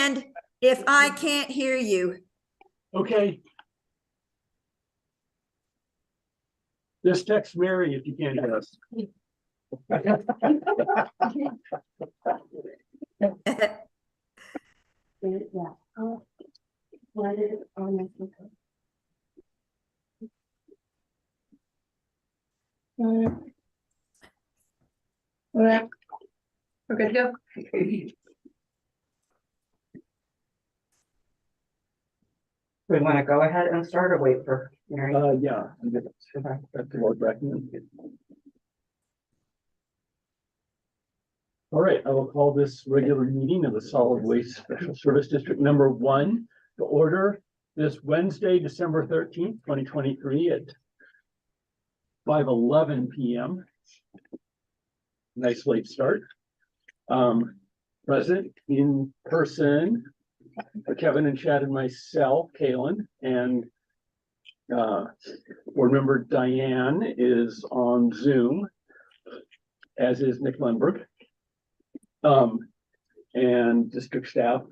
hand if I can't hear you. Okay. Just text Mary if you can't hear us. We're good to go. We want to go ahead and start or wait for Mary? Yeah. That's the Lord recommend. All right, I will call this regular meeting of the Solid Waste Special Service District number 1 to order this Wednesday, December 13th, 2023 at 5:11 p.m. Nice late start. Present in person, Kevin and Chad and myself, Kaylin, and board member Diane is on Zoom, as is Nick Lundberg. And district staff,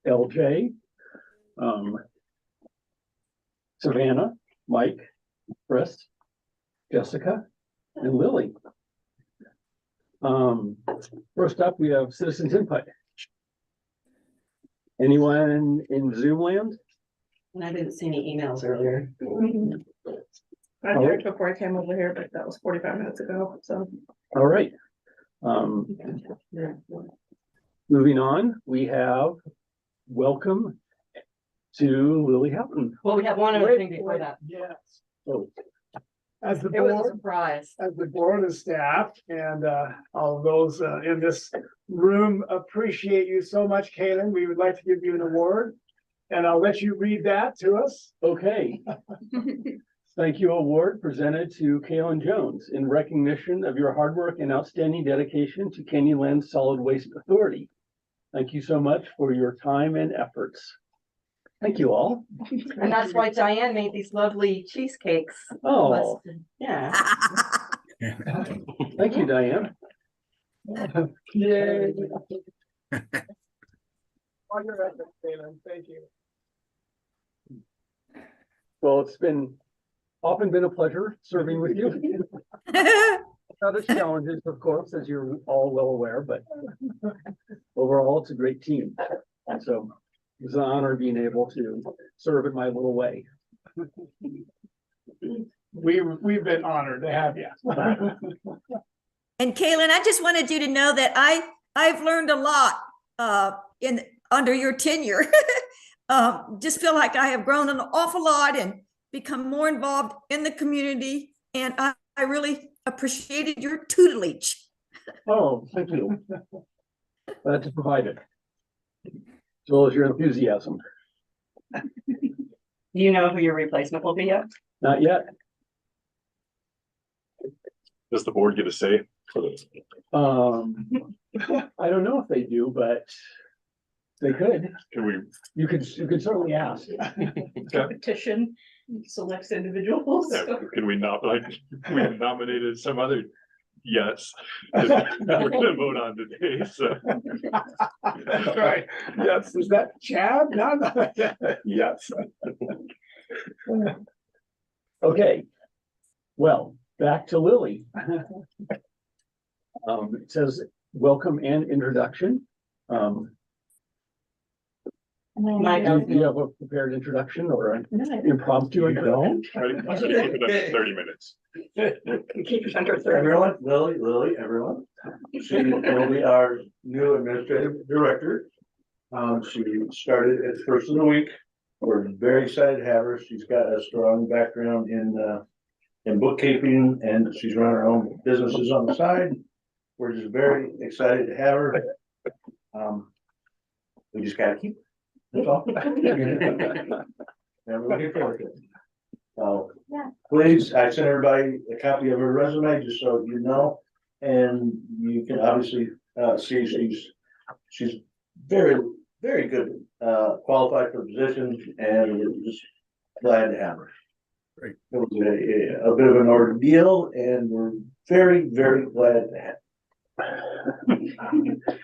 LJ, Savannah, Mike, Chris, Jessica, and Lily. First up, we have citizens input. Anyone in Zoom land? And I didn't see any emails earlier. I checked before I came over here, but that was 45 minutes ago, so. All right. Moving on, we have welcome to Lily Houghton. Well, we have one other thing before that. Yes, Oh, as the It was a board, surprise. as the board and staff and all of those in this room appreciate you so much, Kaylin. We would like to give you an award. And I'll let you read that to us. okay. Thank you award presented to Kaylin Jones in recognition of your hard work and outstanding dedication to Canyonland Solid Waste Authority. Thank you so much for your time and efforts. Thank you all. And that's why Diane made these lovely cheesecakes. Oh, Yeah. thank you, Diane. Yay. On your effort, Kaylin. Thank you. Well, it's often been a pleasure serving with you. Other challenges, of course, as you're all well aware, but overall, it's a great team. And so it's an honor being able to serve in my little way. We've been honored to have you. And Kaylin, I just wanted you to know that I've learned a lot under your tenure. Just feel like I have grown an awful lot and become more involved in the community. And I really appreciated your tutelage. Oh, thank you. Glad to provide it. As well as your enthusiasm. Do you know who your replacement will be yet? Not yet. Does the board get a say? I don't know if they do, but they could. Can we? You could certainly ask. Petition selects individuals. Can we not, like, we nominated some other, yes. That we're gonna vote on today, so. That's right. Yes, is that Chad? No, no. Yes. Okay. Well, back to Lily. It says welcome and introduction. Mike, Do you have a prepared introduction or an impromptu introduction? Ready? Let's keep it under 30 minutes. keep it under 30. Everyone, Lily, everyone. She will be our new administrative director. She started at the first of the week. We're very excited to have her. She's got a strong background in bookkeeping, and she's run her own businesses on the side. We're just very excited to have her. We just gotta keep her. That's all. And we're looking forward to it. So, please, I sent everybody a copy of her resume, just so you know, and you can obviously see she's very, very good, qualified for the position, and we're just glad to have her. Great. It was a bit of an ordeal, and we're very, very glad to have her.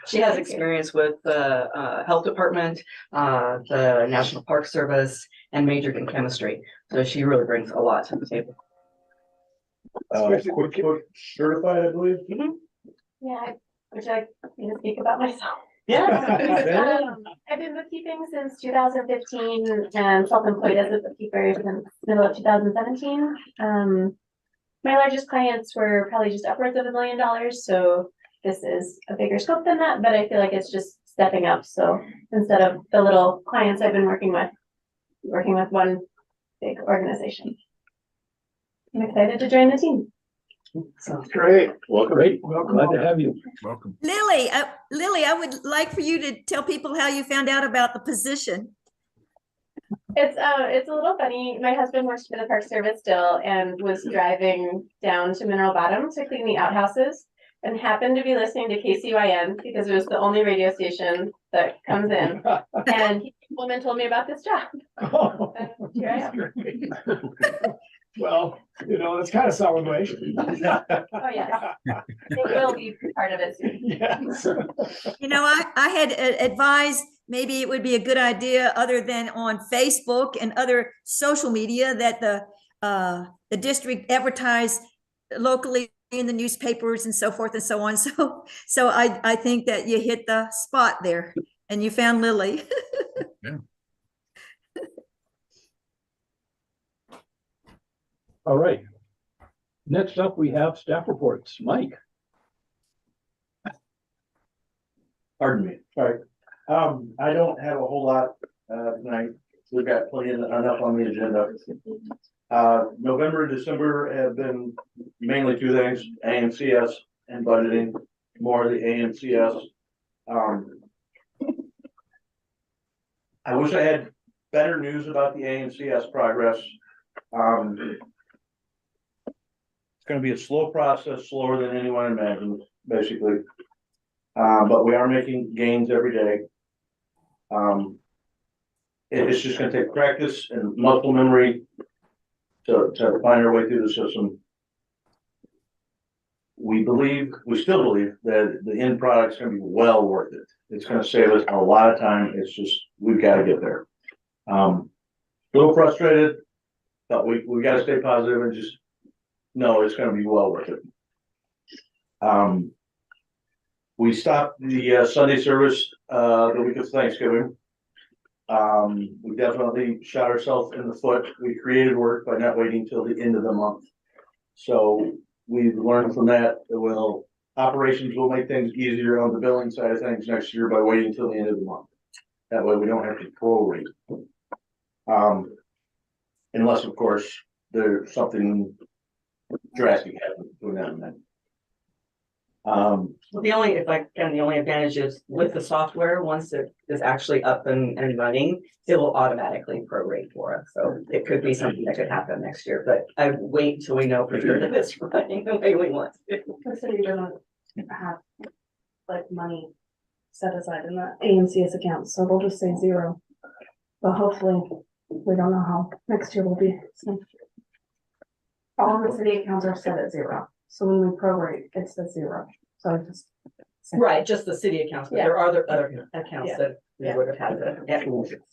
She has experience with the health department, the National Park Service, and majored in chemistry. So she really brings a lot to the table. QuickBooks certified, I believe. Yeah, would you like me to speak about myself? Yeah. I've been bookkeeping since 2015 and self-employed as a bookkeeper since middle of 2017. My largest clients were probably just upwards of $1 million, so this is a bigger scope than that, but I feel like it's just stepping up. So instead of the little clients I've been working with one big organization. I'm excited to join the team. Sounds great. Welcome. Great. Glad to have you. Welcome. Lily, I would like for you to tell people how you found out about the position. It's a little funny. My husband works for the Park Service still and was driving down to Mineral Bottom to clean the outhouses and happened to be listening to KCYN because it was the only radio station that comes in. And he woman told me about this job. Oh, And here I am. well, that's kind of solid waste. Oh, yeah. It will be part of it soon. Yes. I had advised maybe it would be a good idea, other than on Facebook and other social media, that the district advertise locally in the newspapers and so forth and so on. So I think that you hit the spot there and you found Lily. Yeah. All right. Next up, we have staff reports. Mike. Pardon me, sorry. I don't have a whole lot, tonight. We've got plenty enough on the agenda. November and December have been mainly two things, AMCS and budgeting, more of the AMCS. I wish I had better news about the AMCS progress. It's gonna be a slow process, slower than anyone imagined, basically. But we are making gains every day. It's just gonna take practice and muscle memory to find our way through the system. We still believe that the end product's gonna be well worth it. It's gonna save us a lot of time. It's just, we've gotta get there. A little frustrated, but we gotta stay positive and just know it's gonna be well worth it. We stopped the Sunday service the week of Thanksgiving. We definitely shot ourselves in the foot. We created work by not waiting till the end of the month. So we've learned from that, operations will make things easier on the billing side of things next year by waiting till the end of the month. That way we don't have to prorate. Unless, of course, there's something drastic happening between now and then. The only advantage is with the software, once it is actually up and running, it will automatically prorate for us. So it could be something that could happen next year, but I wait till we know for sure that it's running the way we want it. The city doesn't have like money set aside in the AMCS account, so they'll just say zero. But hopefully, we don't know how next year will be. So all the city accounts are set at zero, so when we prorate, it's at zero. So just Right, just the city accounts, but Yeah. there are other accounts Yeah. that we would have had to. Yeah.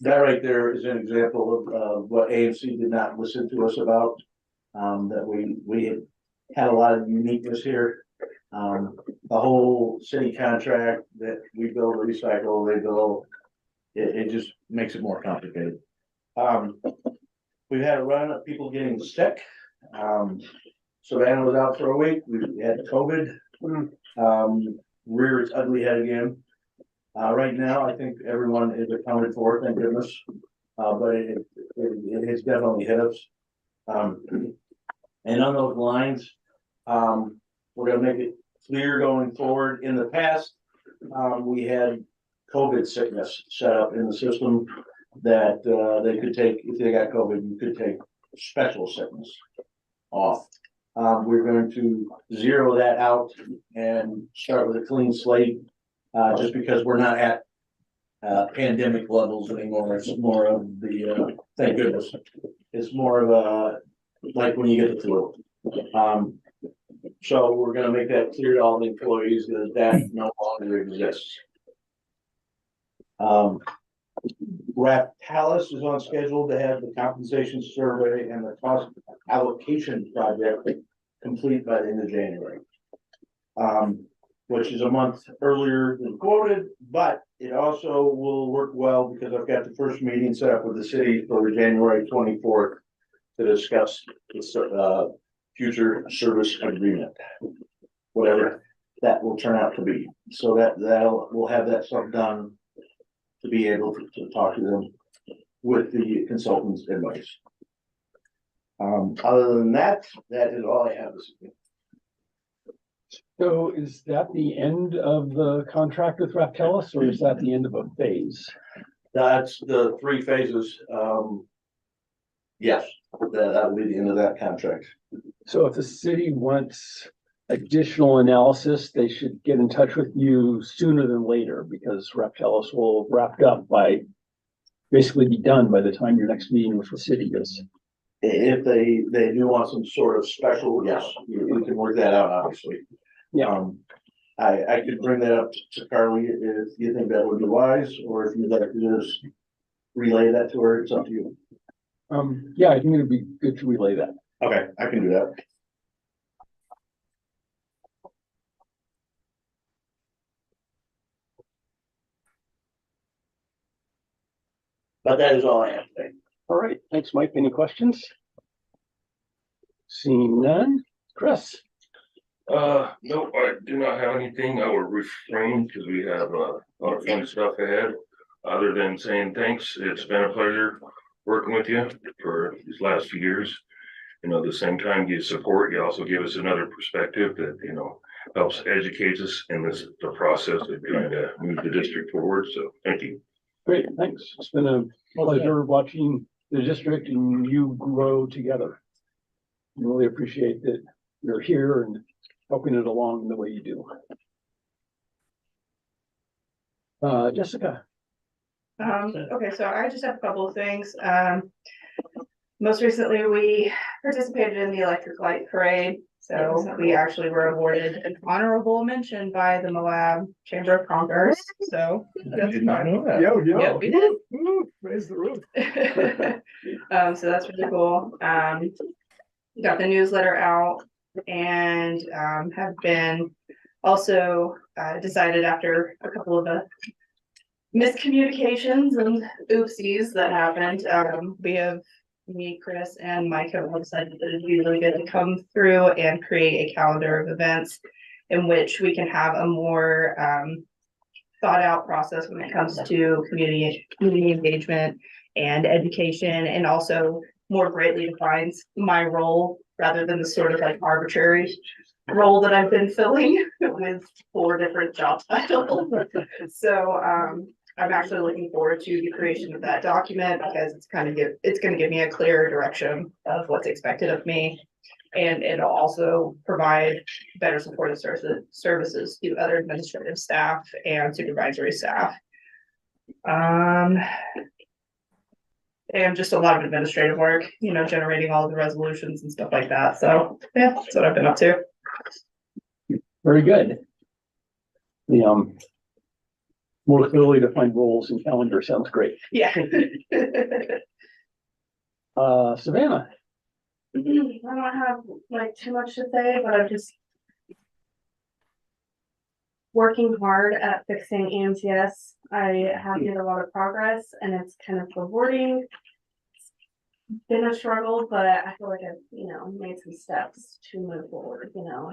That right there is an example of what AMC did not listen to us about. That we had a lot of uniqueness here. The whole city contract that we build, recycle, they build, it just makes it more complicated. We've had a run of people getting sick. Savannah was out for a week. We had COVID. Rear its ugly head again. Right now, I think everyone is accounted for, thank goodness. But it has definitely hit us. And on those lines, we're gonna make it clear going forward. In the past, we had COVID sickness set up in the system that they could take, if they got COVID, you could take special sickness off. We're going to zero that out and start with a clean slate, just because we're not at pandemic levels anymore. It's more of the, thank goodness, it's more of a, like when you get the flu. So we're gonna make that clear to all the employees that that no longer exists. Raptalis is on schedule to have the compensation survey and the cost allocation project complete by the end of January. Which is a month earlier than quoted, but it also will work well because I've got the first meeting set up with the city for January 24th to discuss the future service agreement, whatever that will turn out to be. So we'll have that stuff done to be able to talk to them with the consultant's advice. Other than that, that is all I have this evening. So is that the end of the contract with Raptelis, or is that the end of a phase? That's the 3 phases. Yes, that will be the end of that contract. So if the city wants additional analysis, they should get in touch with you sooner than later, because Raptelis will wrap up basically be done by the time your next meeting with the city is. If they do want some sort of special, yes, we can work that out, obviously. Yeah. I could bring that up to Carly if you think that would be wise, or if you'd like to just relay that to her, it's up to you. Yeah, I think it'd be good to relay that. Okay, I can do that. But that is all I have today. All right, thanks, Mike. Any questions? Seeing none, Chris? No, I do not have anything. I will refrain because we have a lot of fun stuff ahead. Other than saying thanks, it's been a pleasure working with you for these last few years. You know, at the same time you support, you also give us another perspective that, you know, helps educate us in the process of trying to move the district forward. So thank you. Great, thanks. It's been a pleasure watching the district and you grow together. I really appreciate that you're here and helping it along the way you do. Jessica? Okay, so I just have a couple of things. Most recently, we participated in the electric light parade. So we actually were awarded an honorable mention by the Moab Chamber of Commerce. So that's fun. Yo, Yeah, we did. Woo, raise the roof. So that's really cool. Got the newsletter out and have been also decided after a couple of miscommunications and oopsies that happened. Me, Chris, and Mike have all decided that it'd be really good to come through and create a calendar of events in which we can have a more thought out process when it comes to community engagement and education, and also more greatly defines my role rather than the sort of like arbitrary role that I've been filling with 4 different job titles. So I'm actually looking forward to the creation of that document because it's going to give me a clearer direction of what's expected of me. And it'll also provide better supportive services to other administrative staff and supervisory staff. And just a lot of administrative work, you know, generating all the resolutions and stuff like that. So yeah, that's what I've been up to. Very good. The more clearly defined roles and calendar sounds great. Yeah. Savannah? I don't have like too much to say, but I'm just working hard at fixing AMCS. I have made a lot of progress and it's kind of rewarding. It's been a struggle, but I feel like I've, you know, made some steps to move forward, you know.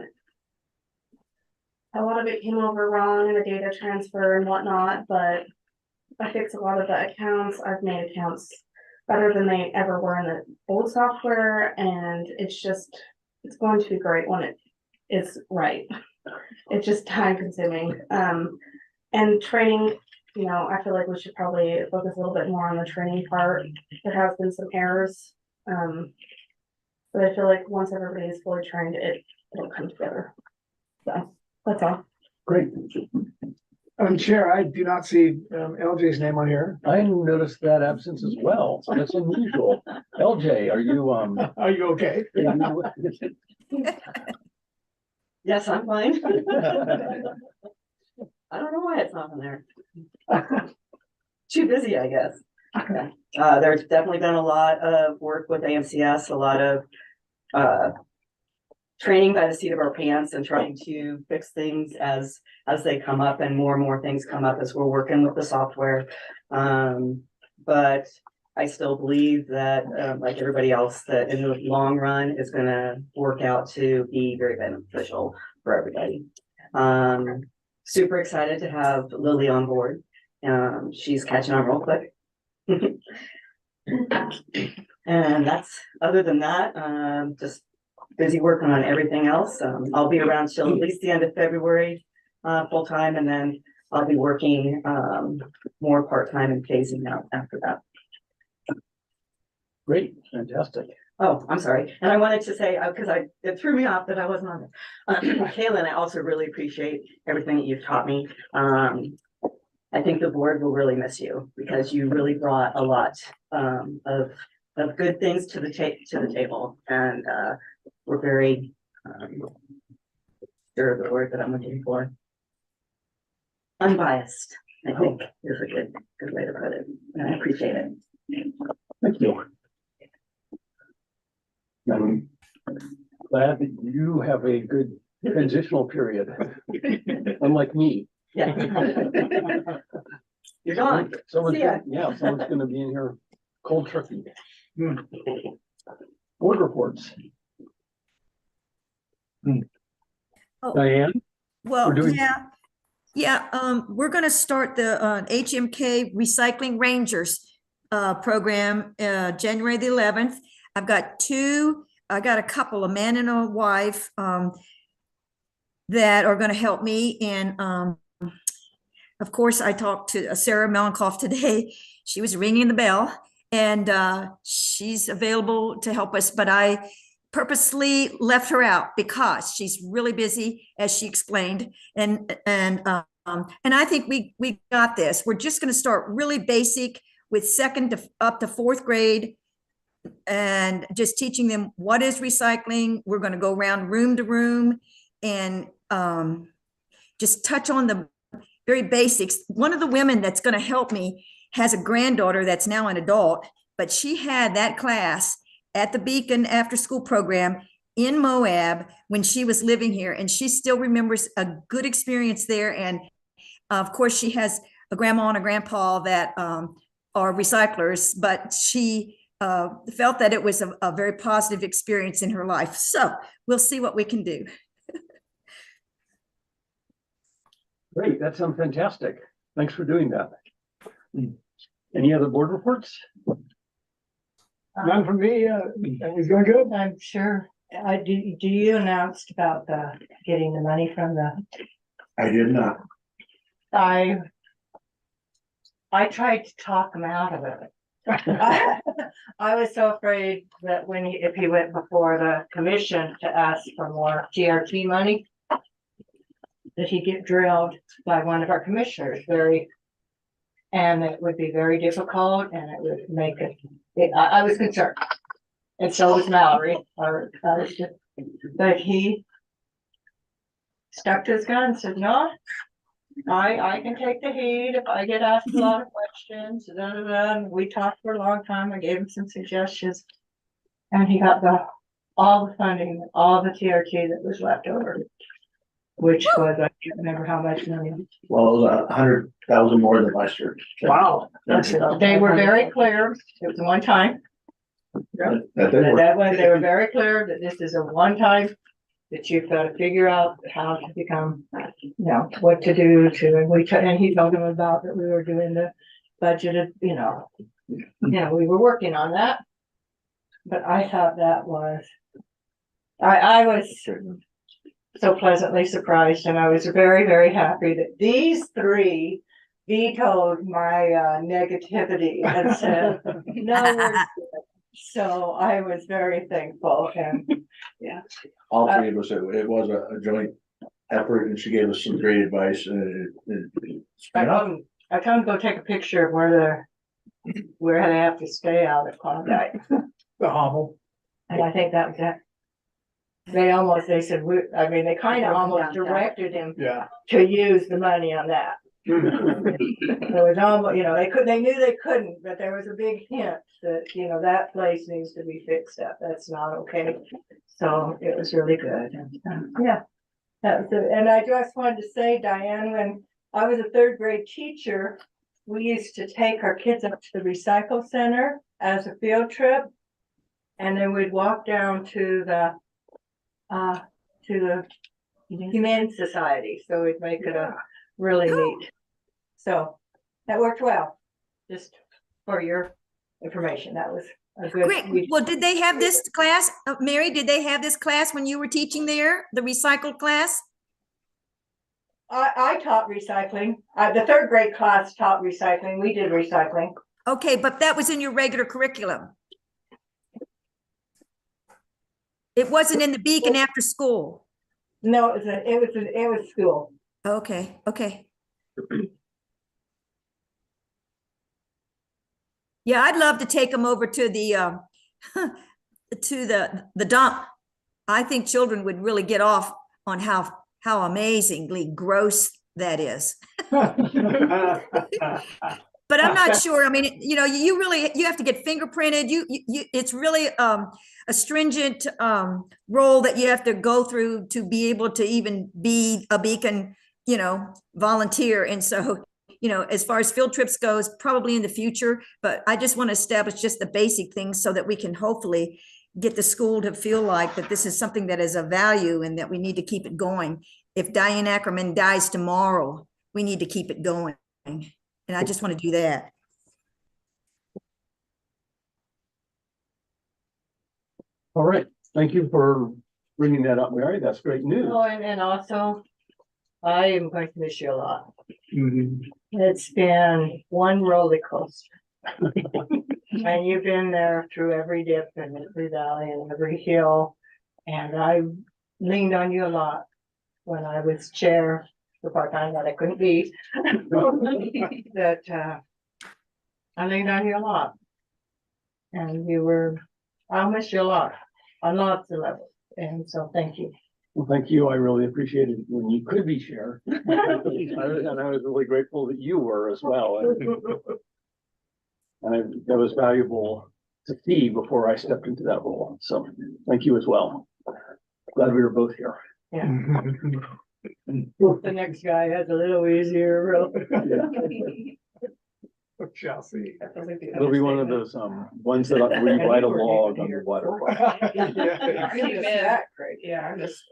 A lot of it came over wrong in the data transfer and whatnot, but I fixed a lot of the accounts. I've made accounts better than they ever were in the old software, and it's going to be great when it is right. It's just time consuming. And training, you know, I feel like we should probably focus a little bit more on the training part. There has been some errors. But I feel like once everybody is fully trained, it'll come together. So that's all. Great. Chair, I do not see LJ's name on here. I noticed that absence as well. So that's unusual. LJ, are you Are you okay? Yes, I'm fine. I don't know why it's not on there. Too busy, I guess. There's definitely been a lot of work with AMCS, a lot of training by the seat of our pants and trying to fix things as they come up, and more things come up as we're working with the software. But I still believe that, like everybody else, that in the long run is gonna work out to be very beneficial for everybody. Super excited to have Lily on board. She's catching on real quick. And that's, other than that, just busy working on everything else. I'll be around till at least the end of February, full time, and then I'll be working more part-time and phasing out after that. Great, fantastic. Oh, I'm sorry. And I wanted to say, because it threw me off that I wasn't on it. Kaylin, I also really appreciate everything that you've taught me. I think the board will really miss you because you really brought a lot of good things to the table, and we're very sure of the word that I'm looking for. Unbiased, I think, is a good way to put it, and I appreciate it. Thank you. I'm glad that you have a good transitional period, unlike me. Yeah. You're gone. Someone's, See ya. someone's gonna be in here cold turkey. Board reports. Oh. Diane? Well, We're doing- we're gonna start the HMK Recycling Rangers program January the 11th. I got a couple, a man and a wife, that are gonna help me. And of course, I talked to Sarah Melankoff today. She was ringing the bell, and she's available to help us, but I purposely left her out because she's really busy, as she explained. And I think we got this. We're just going to start really basic with second to up to fourth grade, and just teaching them what is recycling. We're going to go around room to room and just touch on the very basics. One of the women that's going to help me has a granddaughter that's now an adult, but she had that class at the Beacon after school program in Moab when she was living here, and she still remembers a good experience there. And of course, she has a grandma and a grandpa that are recyclers, but she felt that it was a very positive experience in her life. So we'll see what we can do. Great, that sounds fantastic. Thanks for doing that. Any other board reports? None from me, everything's going good? I'm sure. Do you announced about getting the money from the, I did not. I tried to talk him out of it. I was so afraid that if he went before the commission to ask for more TRT money, that he'd get drilled by one of our commissioners and it would be very difficult, and it would make it, I was concerned. And so was Mallory, but he stuck to his gun and said, no, I can take the heat if I get asked a lot of questions. And we talked for a long time. I gave him some suggestions, and he got all the funding, all the TRT that was left over, which was, I can't remember how much money. Well, it was 100,000 more than last year. Wow. They were very clear. It was one time. That way, they were very clear that this is a one time, that you've got to figure out how to become, what to do and he told them about that we were doing the budgeted, we were working on that. But I thought that was, I was so pleasantly surprised, and I was very, very happy that these three vetoed my negativity and said, no, we're good. So I was very thankful, and All three of us, it was a joint effort, and she gave us some great advice, and I told them go take a picture of where they have to stay out at Klondike. The hovel. And I think that was it. they said, they kind of almost directed him Yeah. to use the money on that. It was almost, they knew they couldn't, but there was a big hint that, that place needs to be fixed up. That's not okay. So it was really good. Yeah. That was it. And I just wanted to say, Diane, when I was a third grade teacher, we used to take our kids up to the recycle center as a field trip. And then we'd walk down to the Humane Society. So we'd make it a really neat. So that worked well. Just for your information, that was a good. Great. Well, did they have this class? Mary, did they have this class when you were teaching there, the recycled class? I taught recycling. The third grade class taught recycling. We did recycling. Okay, but that was in your regular curriculum. It wasn't in the Beacon after school. No, it was school. Okay, okay. Yeah, I'd love to take them over to the dump. I think children would really get off on how amazingly gross that is. But I'm not sure. I mean, you have to get fingerprinted. It's really a stringent role that you have to go through to be able to even be a Beacon, volunteer. And so, as far as field trips goes, probably in the future, but I just want to establish just the basic things so that we can hopefully get the school to feel like that this is something that is of value and that we need to keep it going. If Diane Ackerman dies tomorrow, we need to keep it going. And I just want to do that. All right. Thank you for bringing that up, Mary. That's great news. Oh, and also, I am going to miss you a lot. Mhm. It's been one roller coaster. And you've been there through every dip and every valley and every hill. And I leaned on you a lot when I was chair the part-time that I couldn't be. That I leaned on you a lot. And I'll miss you a lot on lots of levels. And so thank you. Well, thank you. I really appreciated it when you could be chair. And I was really grateful that you were as well. And that was valuable to see before I stepped into that role. So thank you as well. Glad we were both here. Yeah. The next guy has a little easier road. Shall see. It'll be one of those ones that where you ride a log on the water. Yeah, I just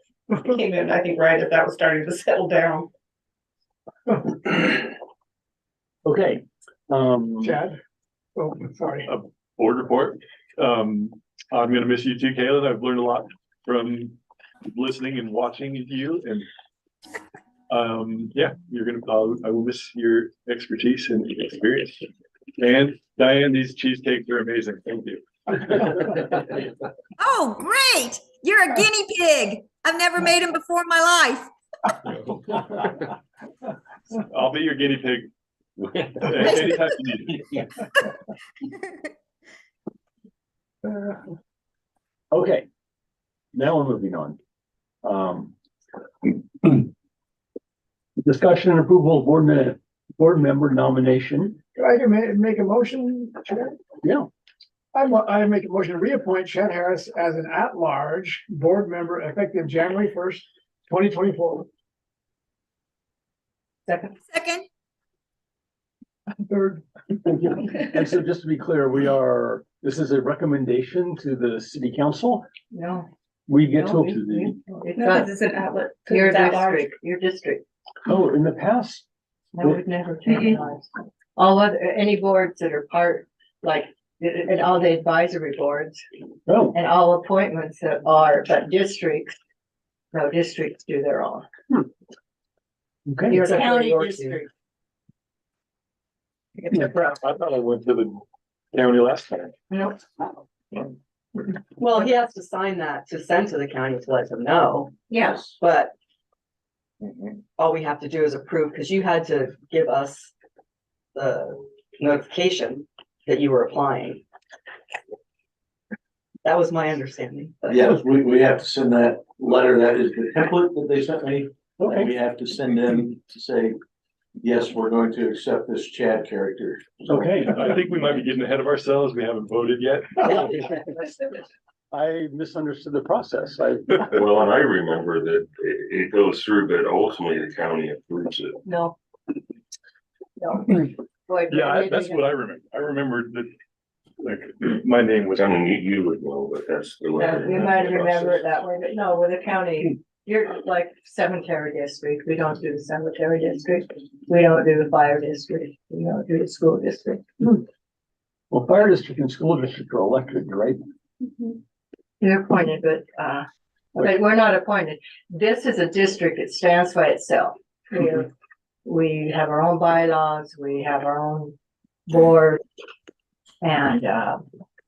came in, I think, right as that was starting to settle down. Okay. Chad? Oh, sorry. Board report. I'm gonna miss you too, Kaylin. I've learned a lot from listening and watching you, and yeah, I will miss your expertise and experience. And Diane, these cheesecakes are amazing. Thank you. Oh, great. You're a guinea pig. I've never made them before in my life. I'll be your guinea pig anytime you need. Okay. Now we're moving on. Discussion and approval of board member nomination. Do I make a motion, Chad? Yeah. I make a motion to reappoint Chad Harris as an at-large board member effective January 1st, 2024. Second. Third. Thank you. And so just to be clear, this is a recommendation to the city council. No. We get no, to it's an outlet. Your district. Oh, in the past, No, we've never taken ours. Any boards that are part, like, and all the advisory boards oh, and all appointments that are, but districts do their own. okay. Your Except for county York, district. I thought I went to the county last time. Nope. Well, he has to sign that to send to the county to let them know, Yes. but all we have to do is approve, because you had to give us the notification that you were applying. That was my understanding. but- Yes, we have to send that letter, that is the template that they sent me. And Okay, we have to send them to say, yes, we're going to accept this Chad character. So- okay. I think we might be getting ahead of ourselves. We haven't voted yet. I misunderstood the process. I, Well, and I remember that it goes through, but ultimately the county approves it. No. No. Boy, Yeah, that's what I remember. I remember that, like, my name was. I mean, you would know, but that's the way. Yeah, you might remember it that way, but no, with the county, you're like cemetery district, we don't do the cemetery district. We don't do the fire district, we don't do the school district. well, fire district and school district are elected, right? You're appointed, but we're not appointed. This is a district, it stands by itself. We have our own bylaws, we have our own board. And,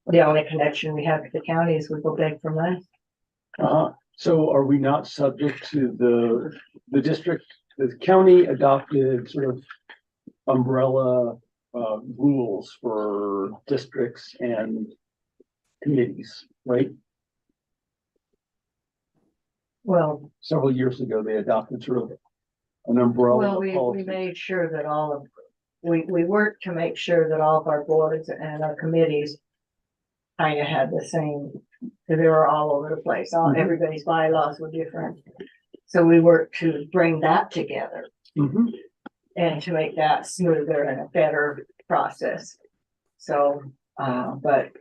the only connection we have to the county is we go beg for money. So are we not subject to the district, the county adopted sort of umbrella rules for districts and committees, right? Well, Several years ago, they adopted sort of an umbrella we policy. made sure that we worked to make sure that all of our boards and our committees kind of had the same, because they were all over the place. Everybody's bylaws were different. So we worked to bring that together Mhm. and to make that smoother and a better process. So, but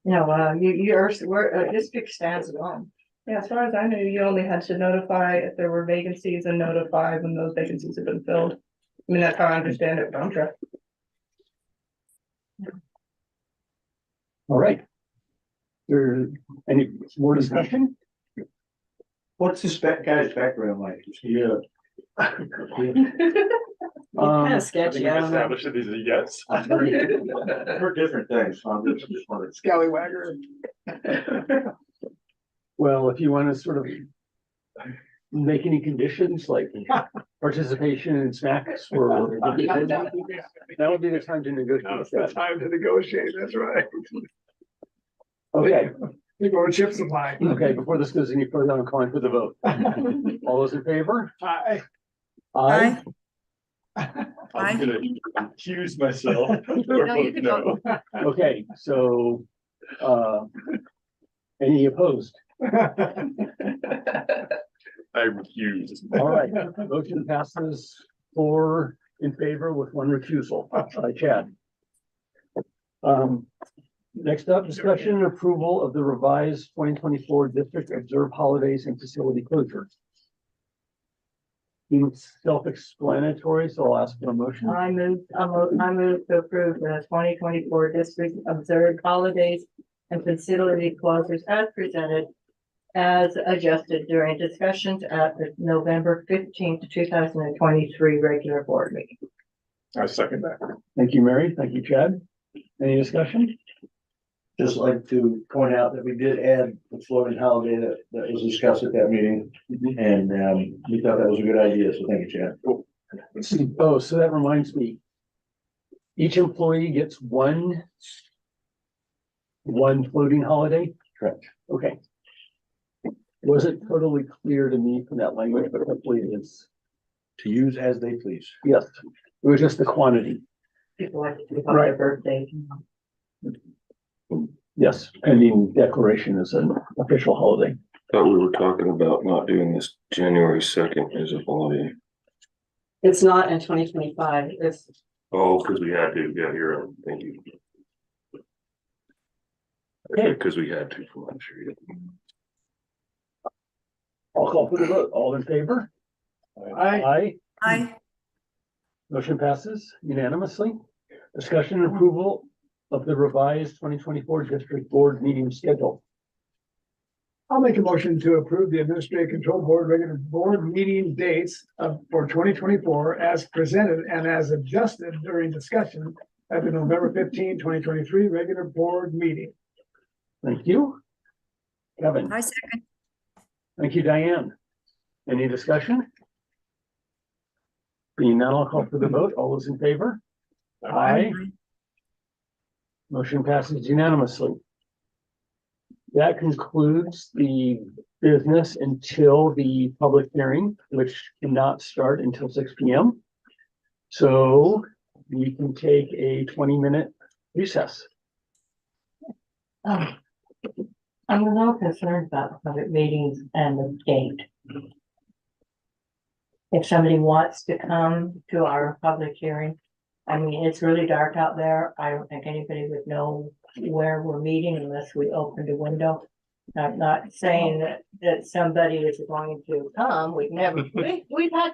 your district stands alone. Yeah, as far as I knew, you only had to notify if there were vacancies and notify when those vacancies had been filled. I mean, that's how I understand it, from Trump. All right. There, any more discussion? What's this guy's background like? Is he Kind Um, of sketchy, I don't know. Established it as a yes. for different things, so I'm just wondering. Scallywagger. well, if you want to sort of make any conditions like participation in snacks or that would be the time to negotiate Now's the that. time to negotiate, that's right. Okay, We go to chip supply. okay, before this goes any further, I'm calling for the vote. All those in favor? Aye. Aye. I'm gonna accuse myself. or No, you vote can no. Okay, so, any opposed? I refuse. All right, motion passes 4 in favor with 1 recusal by Chad. Next up, discussion and approval of the revised 2024 district observed holidays and facility closures. Seems self-explanatory, so I'll ask for a motion. I move to approve the 2024 district observed holidays and facility closures as presented, as adjusted during discussions at the November 15th, 2023 regular board meeting. I second that. Thank you, Mary. Thank you, Chad. Any discussion? Just like to point out that we did add the floating holiday that was discussed at that meeting. And we thought that was a good idea, so thank you, Chad. Oh, so that reminds me. Each employee gets one floating holiday? Correct. Okay. Wasn't totally clear to me from that language, but hopefully it is. To use as they please. Yes, it was just the quantity. People like to pick up their birthday. Yes, pending declaration is an official holiday. Thought we were talking about not doing this January 2nd as a holiday. It's not in 2025, it's, Oh, because we had to, yeah, you're right, thank you. Okay. Because we had to from last year. I'll call for the vote. All in favor? Aye. I, Motion passes unanimously. Discussion and approval of the revised 2024 district board meeting schedule. I'll make a motion to approve the Administrative Control Board regular board meeting dates for 2024 as presented and as adjusted during discussion at the November 15, 2023 regular board meeting. Thank you. Kevin, I second. thank you, Diane. Any discussion? Being none, I'll call for the vote. All those in favor? Aye. Motion passes unanimously. That concludes the business until the public hearing, which cannot start until 6 p.m. So we can take a 20-minute recess. I'm a little concerned about public meetings and the date. If somebody wants to come to our public hearing, I mean, it's really dark out there. I don't think anybody would know where we're meeting unless we opened a window. I'm not saying that somebody is going to come. We've had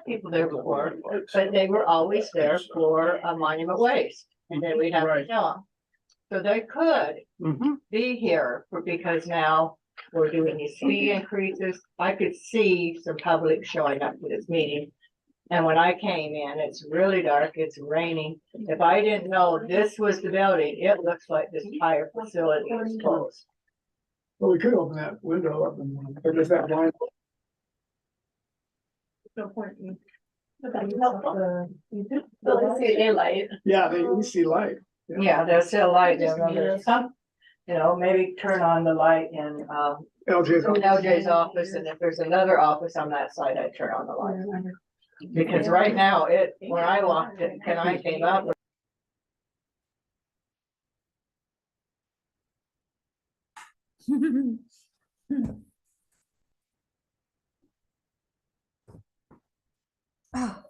people there before, but they were always there for a Monument Waste. And then we'd have to tell them. So they could be here because now we're doing these fee increases. I could see some public showing up to this meeting. And when I came in, it's really dark, it's raining. If I didn't know this was the building, it looks like this entire facility is closed. Well, we could open that window up and, or does that blind? No point in. They'll see daylight. Yeah, we see light. Yeah, there's still light there. There's some, maybe turn on the light in LJ's office, and if there's another office on that side, I'd turn on the light. Because right now, when I walked in, and I came up. Oh.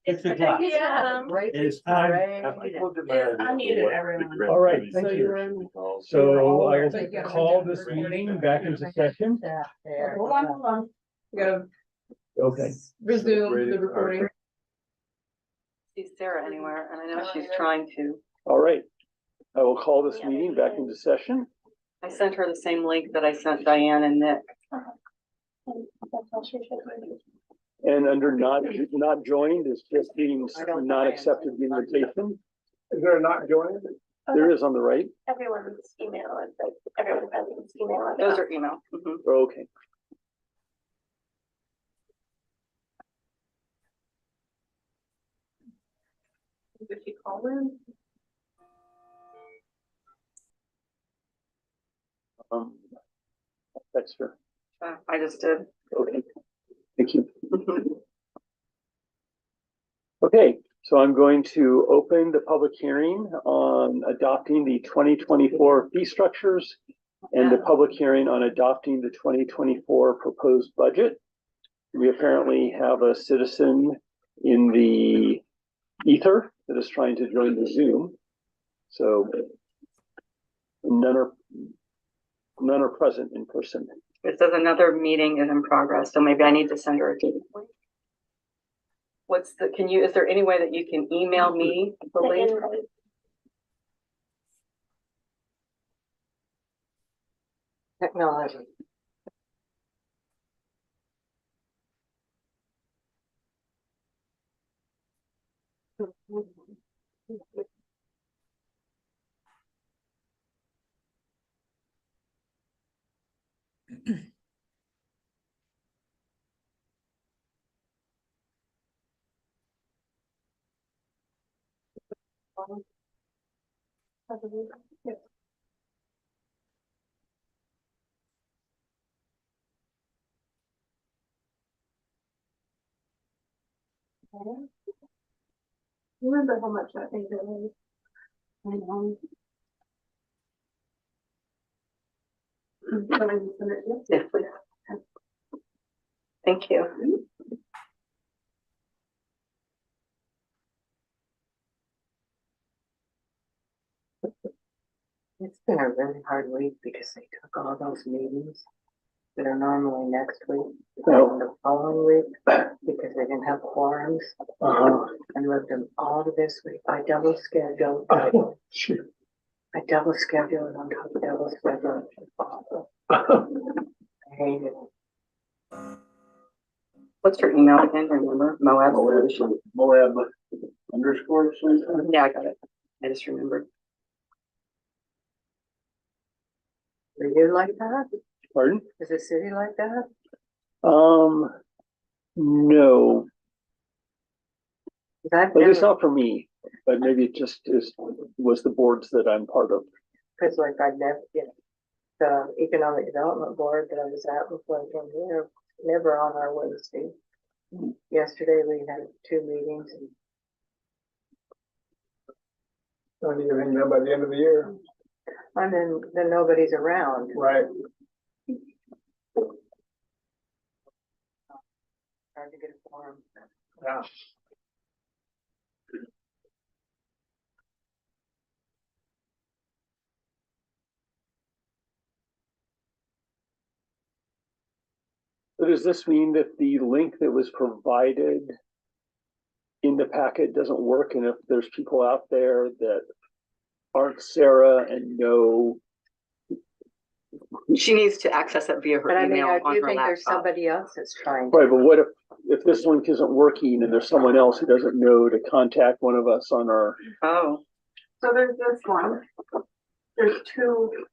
It's the clock. Yeah. It is time. I muted everyone. All right, thank So you. you're in. So I will call this meeting back into session. Hold on. We gotta Okay. resume the recording. See Sarah anywhere, and I know she's trying to. All right. I will call this meeting back into session. I sent her the same link that I sent Diane and Nick. And under not joined is just being not accepted the invitation. Is there a not joined? There is on the right. Everyone's email, it's like everyone present's email. Those are email. Okay. Did she call in? Text her. I just did. Okay. Thank you. Okay, so I'm going to open the public hearing on adopting the 2024 fee structures and the public hearing on adopting the 2024 proposed budget. We apparently have a citizen in the ether that is trying to join the Zoom. So none are present in person. It says another meeting is in progress, so maybe I need to send her a date. Is there any way that you can email me the link? Technology. Remember how much I think it was? I know. Yes, please. Thank you. It's been a really hard week because they took all those meetings that are normally next week and the following week because they didn't have quorums and moved them all to this week. I double scheduled. I double scheduled on top of double scheduled. It's awful. I hate it. What's your email again? Remember? Moab. Moab underscore. Yeah, I got it. I just remembered. Are you like that? Pardon? Is the city like that? No, 'Cause I've at least never, not for me, but maybe it just was the boards that I'm part of. cause like I've never, the economic development board that I was at before I came here, never on our Wednesday. Yesterday we had 2 meetings and. Don't need anything done by the end of the year. And then nobody's around. Right. Hard to get a forum. Yeah. So does this mean that the link that was provided in the packet doesn't work? And if there's people out there that aren't Sarah and know, She needs to access it via her But I mean, email I on do her think there's laptop. somebody else that's trying. to- right, but what if this link isn't working and there's someone else who doesn't know to contact one of us on our, Oh, So there's this one. There's 2.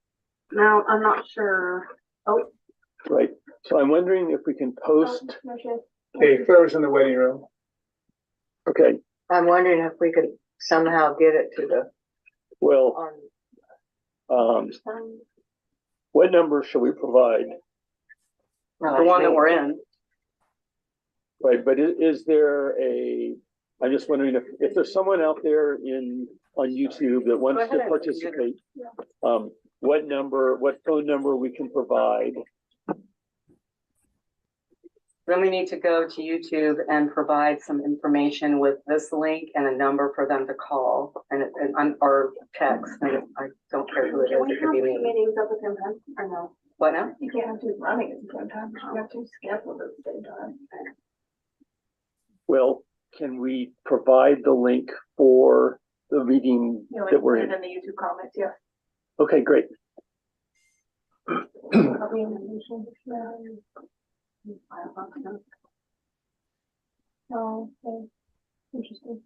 Now, I'm not sure. Oh. right? So I'm wondering if we can post, Hey, Claire's in the waiting room. okay, I'm wondering if we could somehow get it to the, well, on, what number shall we provide? the one that we're in. Right, but is there I'm just wondering if there's someone out there on YouTube that wants to participate, what phone number we can provide Then we need to go to YouTube and provide some information with this link and a number for them to call or text. And I don't care who it Can is, we it could be have two me. meetings at the same time, or no? What now? You can't have two running at the same time, you have two scheduled at the same time. Well, can we provide the link for the meeting You know, that we're and in? then the YouTube comments, yeah. Okay, great. Copy and mention, yeah. Oh, okay. Interesting.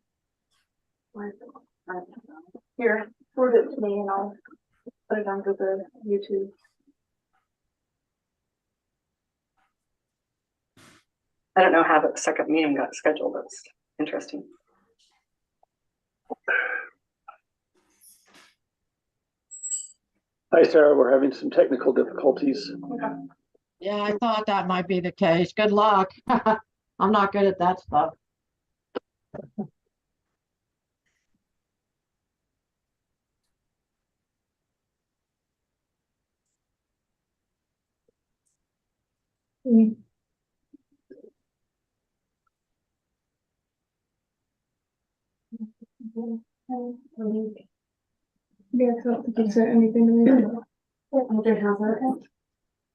Here, forward it to me and I'll put it onto the YouTube. I don't know how the second meeting got scheduled. That's interesting. Hi, Sarah, we're having some technical difficulties. Yeah, I thought that might be the case. Good luck. I'm not good at that stuff. Yeah, so I don't think you said anything to me. Okay, how's that?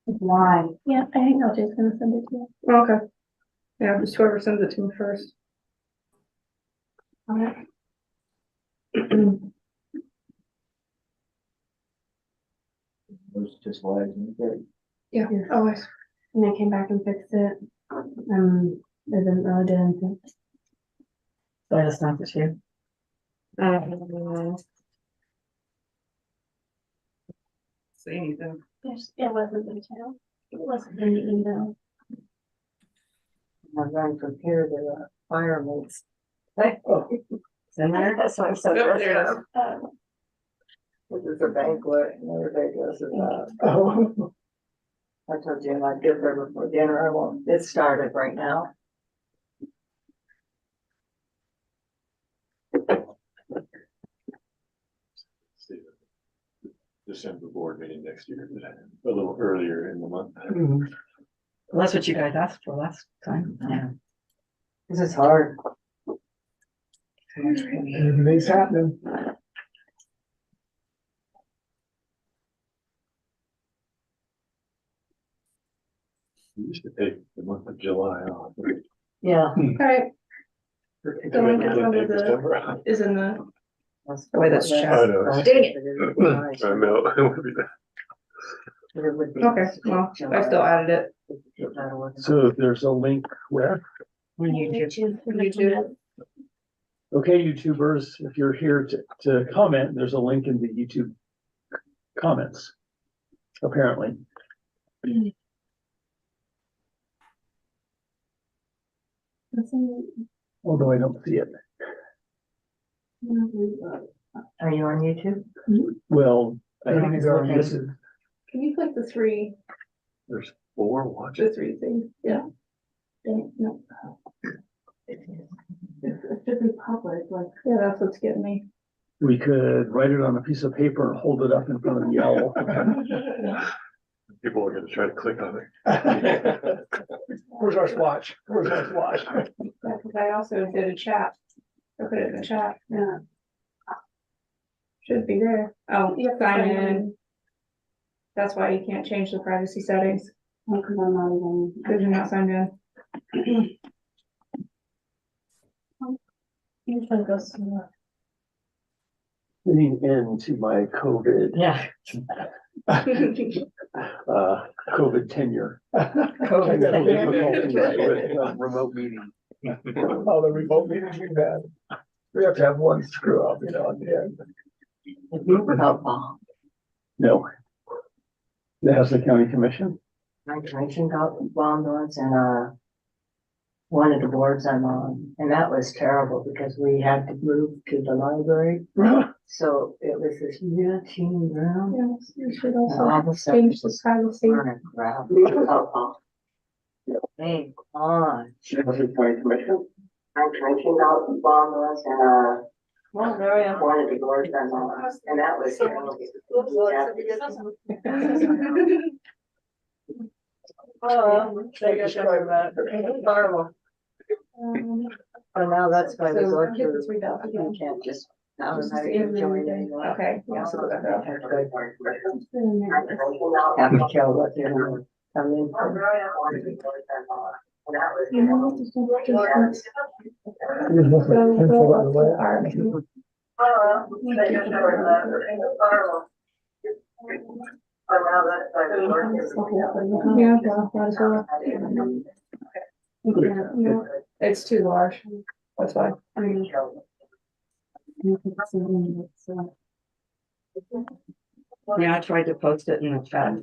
Why? Yeah, I think I'll just gonna send it to you. Okay. Yeah, just whoever sends it to me first. Alright. Was just why, Yeah, always. And I came back and fixed it. They didn't really do anything. So I just sent it to you. See anything? Yes, it wasn't in the channel. It wasn't in the email. I'm going from here to the fireman's. It's in there? That's why I'm so Yep, dressed there it up. is. This is a banquet and everybody goes to that. I told you I'd get there before dinner. I won't, it started right now. December board meeting next year, a little earlier in the month. Well, that's what you guys asked for last time. Yeah. This is hard. Everything's happening. We used to take the month of July off. Yeah. Alright, The one that's under the- December. is in the, The way that's I know. Dang I know. It would be okay, well, I still added it. So there's a link where? YouTube. Okay, YouTubers, if you're here to comment, there's a link in the YouTube comments, apparently. Although I don't see it. Are you on YouTube? Well, I think Either on this is, Can you click the three there's 4 watching. things? Yeah. No. It should be public, like. Yeah, that's what's getting me. we could write it on a piece of paper and hold it up in front of the owl. People are gonna try to click on it. Where's our swatch? Where's our swatch? Yeah, cause I also did a chat. I put it in the chat, yeah. Should be there. Oh, sign in. That's why you can't change the privacy settings. Oh, cause I'm not even. Cause you're not signed in. Usually goes to. Leading into my COVID, Yeah. COVID tenure. Remote meeting. All the remote meetings we've had. We have to have one screw up, at the end. No. The Haslett County Commission. My commission got bombed once and, one of the boards I'm on, and that was terrible because we had to move to the library. So it was this real teeny room. Yes, you should And all also the stuff change was the privacy. on crap. Hey, on. Haslett County Commission. My commission got bombed once and, well, very one of the boards I'm on, and that was terrible. Oh, they got talking about it. Horrible. Oh, now that's why we So, go I get through, this read out again. you can't just Just automatically in join there. anyone. Okay. Yeah. So that's out. Have to tell what they're gonna come in for. You know, just go up to our. Yeah, well, might as well. No, it's too large. That's fine. Yeah, I tried to post it in the chat.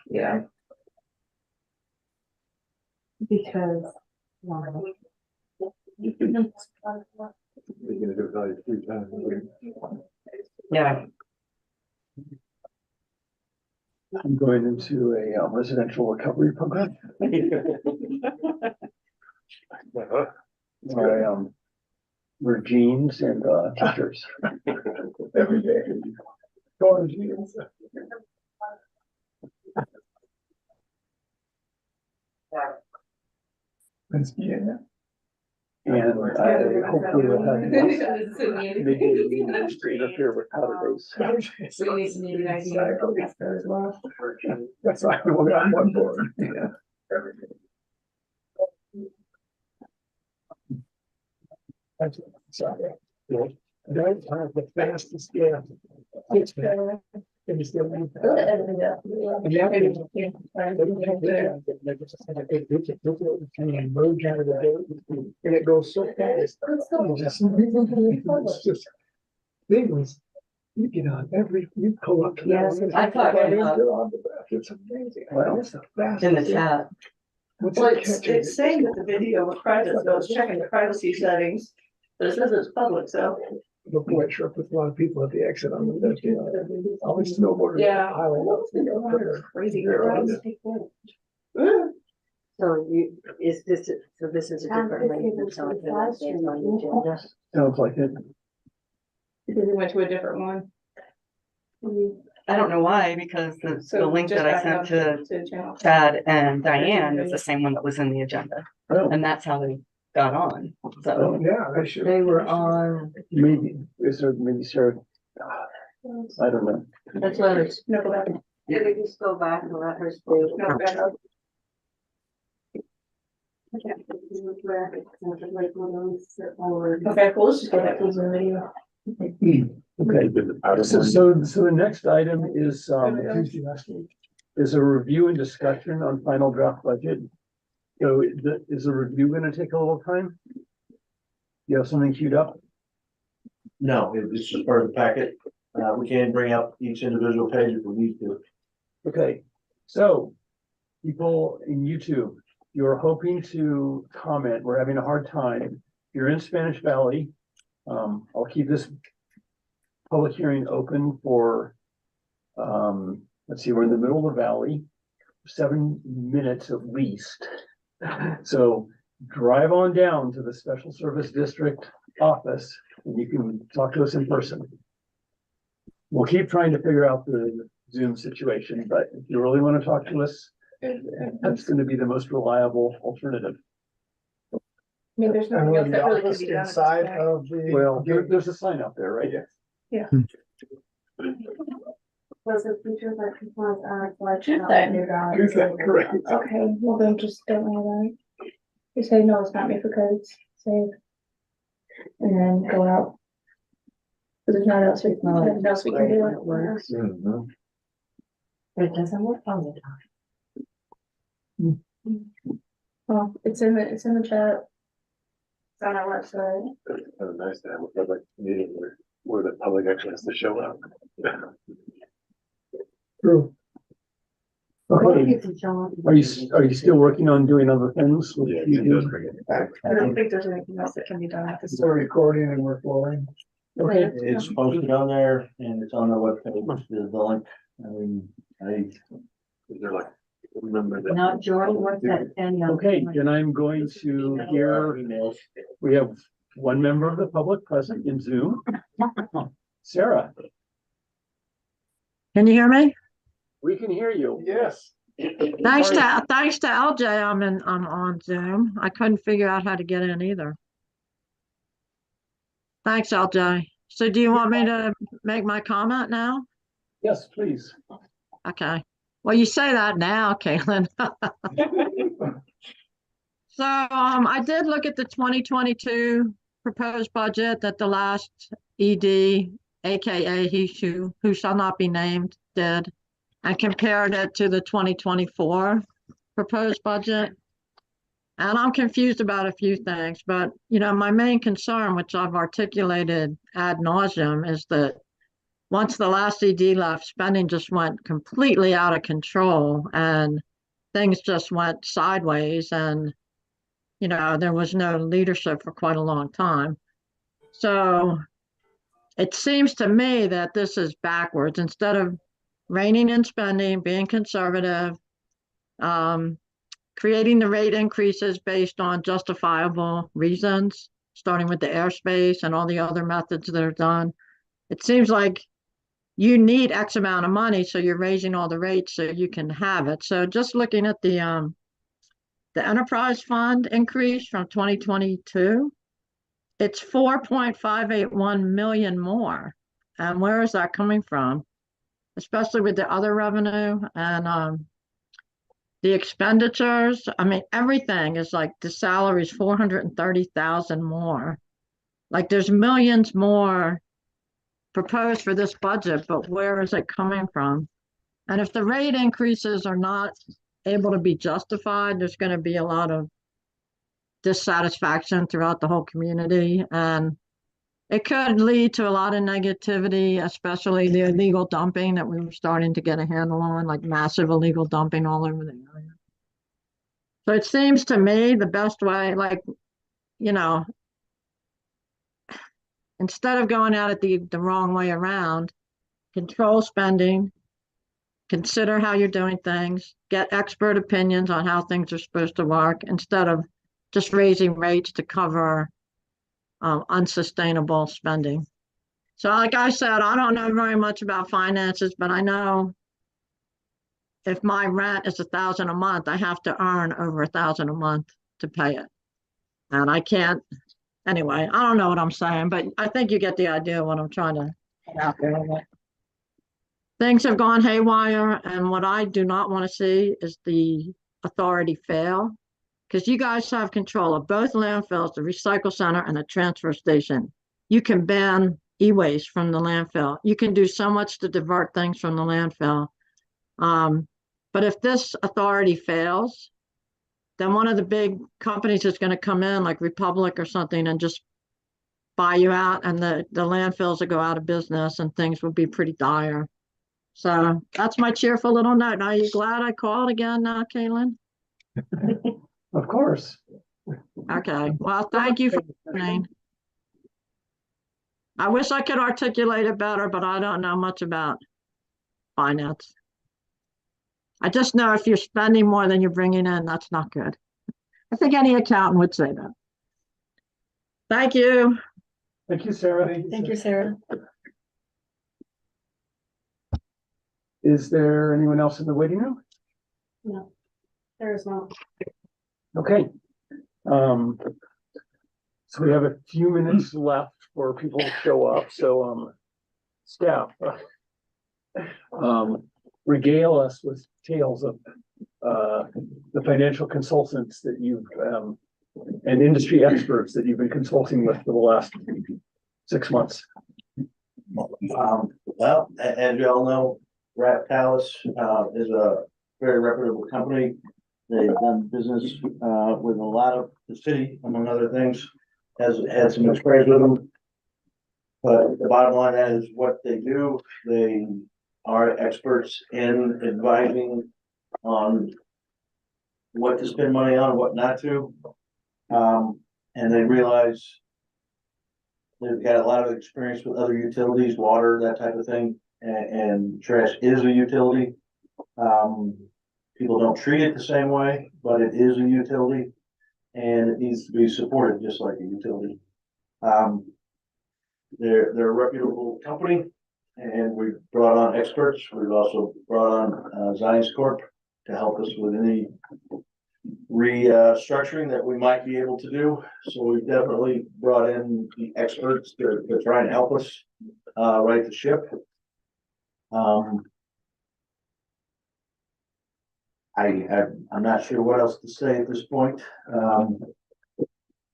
Yeah. Because. Yeah, I'm going into a residential recovery program. My we're jeans and t-shirts. Every day. Going to jeans. Let's be in And I hopefully will have maybe interfere with holidays. We need to need an idea of that as well. That's why we're on one board. Yeah. That's sorry. Don't have the fastest, yeah. It's better. Can you still read that? And that is- and you merge out of the day, and it goes so fast. It's just things. You get on every, you pull up. to that Yes, one, I thought, and you're on the back. It's amazing. Well, It's the fastest. in the chat. What's Well, it it's catching? saying that the video was private, so it's checking the privacy settings, but it says it's public, so. Before I trip with a lot of people at the exit on the lift, you know, all these snowboarders. Yeah. Piling up, you know, they're Crazy girls. So you, is this, so this is a different link that's on the agenda? Sounds like it. Because we went to a different one. I don't know why, because the So link just that I back sent up to channel. Chad and Diane is the same one that was in the agenda, Oh, and that's how they got on, so. Yeah, they should. They were on, maybe, is there maybe Sarah? I don't know. that's what it's, No, go back. did we just go back and let her speak? No, back up. Okay, well, let's just go back to the video. Okay, so the next item is Tuesday last week. is a review and discussion on final draft budget. So is the review gonna take a little time? You have something queued up? No, it's just part of the packet. We can bring up each individual page if we need to. Okay, so people in YouTube, you're hoping to comment, we're having a hard time. You're in Spanish Valley. I'll keep this public hearing open for, let's see, we're in the middle of the valley, 7 minutes at least. So drive on down to the Special Service District office and you can talk to us in person. We'll keep trying to figure out the Zoom situation, but if you really want to talk to us, that's going to be the most reliable alternative. I mean, there's And nothing we're else in the that really can office be done. at this inside point. of the. Well, there's a sign out there, right? Yeah. Was the features that compliance are like. Tuesday, correct. Okay, well then just don't know that. You say, no, it's not me for codes, save. And then go out. But there's not else, nothing else we can do. It works. It doesn't work all the time. Well, it's in the chat. It's on our website. It's nice to have a public meeting where the public actually has to show up. True. Okay, are you still working on doing other things? with Yeah, YouTube? it does bring it back. I don't think there's anything else that can be done at this Still recording and we're flowing. Okay, It's posted on there and it's on the webpage, the link. I mean, They're like, remember that. Now, Jordan, what's that? okay, then I'm going to hear, emails. we have one member of the public present in Zoom. Sarah, Can you hear me? We can hear you. Yes. Thanks to LJ, I'm on Zoom. I couldn't figure out how to get in either. Thanks, LJ. So do you want me to make my comment now? Yes, please. Okay. Well, you say that now, Caitlin. So I did look at the 2022 proposed budget that the last ED, aka who shall not be named, did, and compared it to the 2024 proposed budget. And I'm confused about a few things, but my main concern, which I've articulated ad nauseum, is that once the last ED left, spending just went completely out of control and things just went sideways, and there was no leadership for quite a long time. So it seems to me that this is backwards. Instead of reining in spending, being conservative, creating the rate increases based on justifiable reasons, starting with the airspace and all the other methods that are done, it seems like you need X amount of money, so you're raising all the rates so you can have it. So just looking at the enterprise fund increase from 2022, it's 4.581 million more. And where is that coming from? Especially with the other revenue and the expenditures. I mean, everything is like the salaries 430,000 more. Like there's millions more proposed for this budget, but where is it coming from? And if the rate increases are not able to be justified, there's going to be a lot of dissatisfaction throughout the whole community, and it could lead to a lot of negativity, especially the illegal dumping that we were starting to get a handle on, like massive illegal dumping all over the area. So it seems to me the best way, instead of going at it the wrong way around, control spending, consider how you're doing things, get expert opinions on how things are supposed to work, instead of just raising rates to cover unsustainable spending. So like I said, I don't know very much about finances, but I know if my rent is $1,000 a month, I have to earn over $1,000 a month to pay it. And I can't, anyway, I don't know what I'm saying, but I think you get the idea of what I'm trying to put out there. Things have gone haywire, and what I do not want to see is the authority fail, because you guys have control of both landfills, the recycle center and the transfer station. You can ban e-waste from the landfill. You can do so much to divert things from the landfill. But if this authority fails, then one of the big companies is going to come in, like Republic or something, and just buy you out, and the landfills will go out of business and things will be pretty dire. So that's my cheerful little note. Now, are you glad I called again now, Caitlin? Of course. Okay, well, thank you for listening. I wish I could articulate it better, but I don't know much about finance. I just know if you're spending more than you're bringing in, that's not good. I think any accountant would say that. Thank you. Thank you, Sarah. Thank you, Sarah. Is there anyone else in the waiting room? No, there is not. Okay. So we have a few minutes left for people to show up. So, staff, regale us with tales of the financial consultants that you've and industry experts that you've been consulting with for the last 6 months. Well, as you all know, Rat Palace is a very reputable company. They've done business with a lot of the city, among other things, has had some experience with them. But the bottom line is what they do. They are experts in advising on what to spend money on and what not to. And they realize they've got a lot of experience with other utilities, water, that type of thing, and trash is a utility. People don't treat it the same way, but it is a utility and it needs to be supported just like a utility. They're a reputable company. and we've brought on experts. We've also brought on Zions Corp to help us with any restructuring that we might be able to do. So we've definitely brought in the experts to try and help us right the ship. I'm not sure what else to say at this point.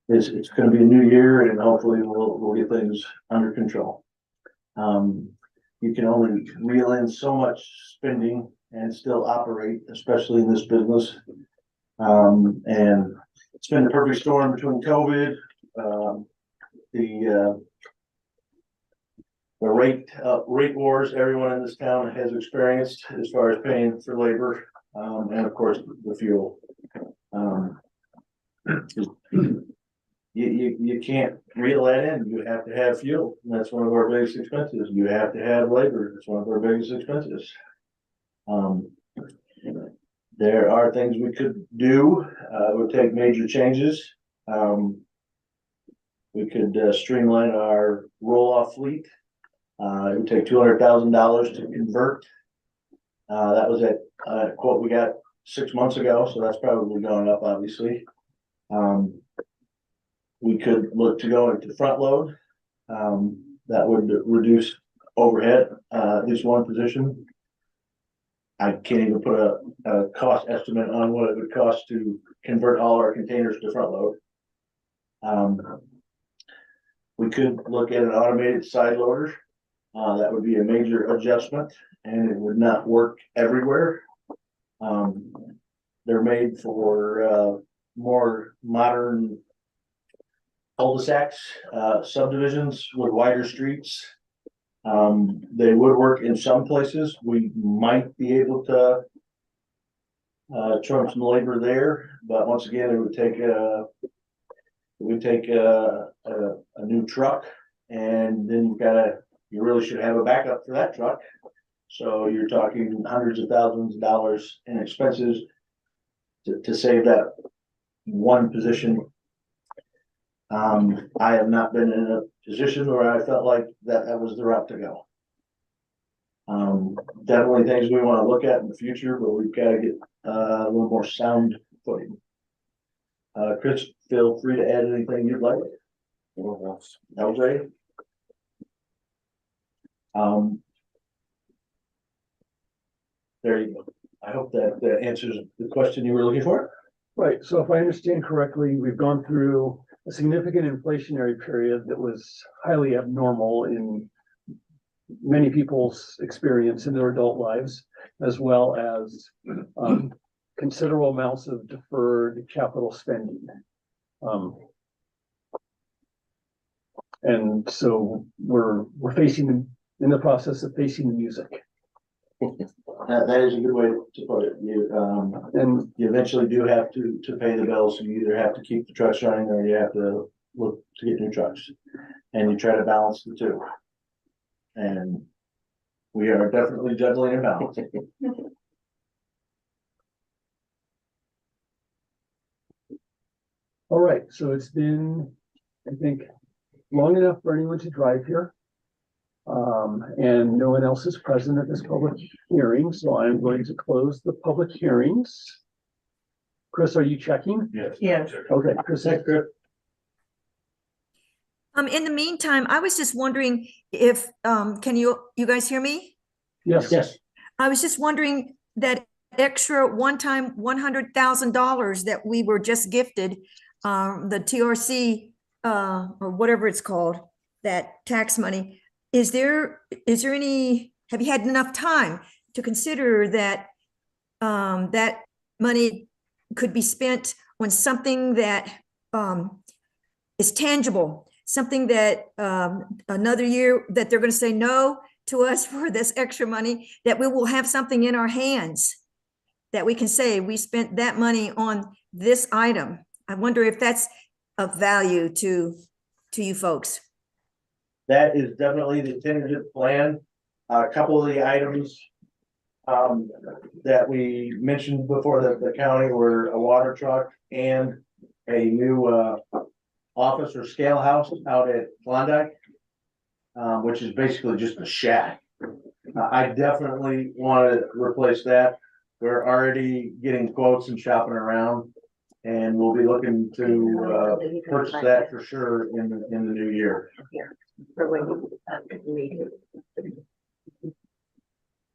It's gonna be a new year and hopefully we'll get things under control. You can only reel in so much spending and still operate, especially in this business. And it's been the perfect storm between COVID, the rate wars everyone in this town has experienced as far as paying for labor, and of course, the fuel. You can't reel that in. You have to have fuel. And that's one of our biggest expenses. You have to have labor. It's one of our biggest expenses. There are things we could do. It would take major changes. We could streamline our roll-off fleet. It would take $200,000 to convert. That was at a quote we got 6 months ago, so that's probably going up, obviously. We could look to go into front load. That would reduce overhead, at least one position. I can't even put a cost estimate on what it would cost to convert all our containers to front load. We could look at an automated side loader. That would be a major adjustment and it would not work everywhere. They're made for more modern cul-de-sacs, subdivisions with wider streets. They would work in some places. We might be able to trump some labor there, but once again, it would take a new truck, and then you really should have a backup for that truck. So you're talking hundreds of thousands of dollars in expenses to save that one position. I have not been in a position where I felt like that was the route to go. Definitely things we want to look at in the future, but we've got to get a little more sound footing. Chris, feel free to add anything you'd like. LJ? There you go. I hope that answers the question you were looking for. Right, so if I understand correctly, we've gone through a significant inflationary period that was highly abnormal in many people's experience in their adult lives, as well as considerable amounts of deferred capital spending. And so we're in the process of facing the music. That is a good way to put it. You eventually do have to pay the bills. You either have to keep the trucks running or you have to look to get new trucks. And you try to balance the two. And we are definitely juggling and balancing. All right, so it's been, I think, long enough for anyone to drive here. And no one else is present at this public hearing, so I'm going to close the public hearings. Chris, are you checking? Yes. Yes. Okay, Chris. Thanks, Chris. In the meantime, I was just wondering if, can you guys hear me? Yes. Yes. I was just wondering that extra one-time $100,000 that we were just gifted, the TRC, or whatever it's called, that tax money. Is there any, have you had enough time to consider that that money could be spent on something that is tangible, something that another year that they're going to say no to us for this extra money, that we will have something in our hands that we can say we spent that money on this item? I wonder if that's of value to you folks. That is definitely the tentative plan. A couple of the items that we mentioned before the county were a water truck and a new office or scale house out at Klondike, which is basically just a shack. I definitely want to replace that. We're already getting quotes and shopping around. And we'll be looking to purchase that for sure in the new year.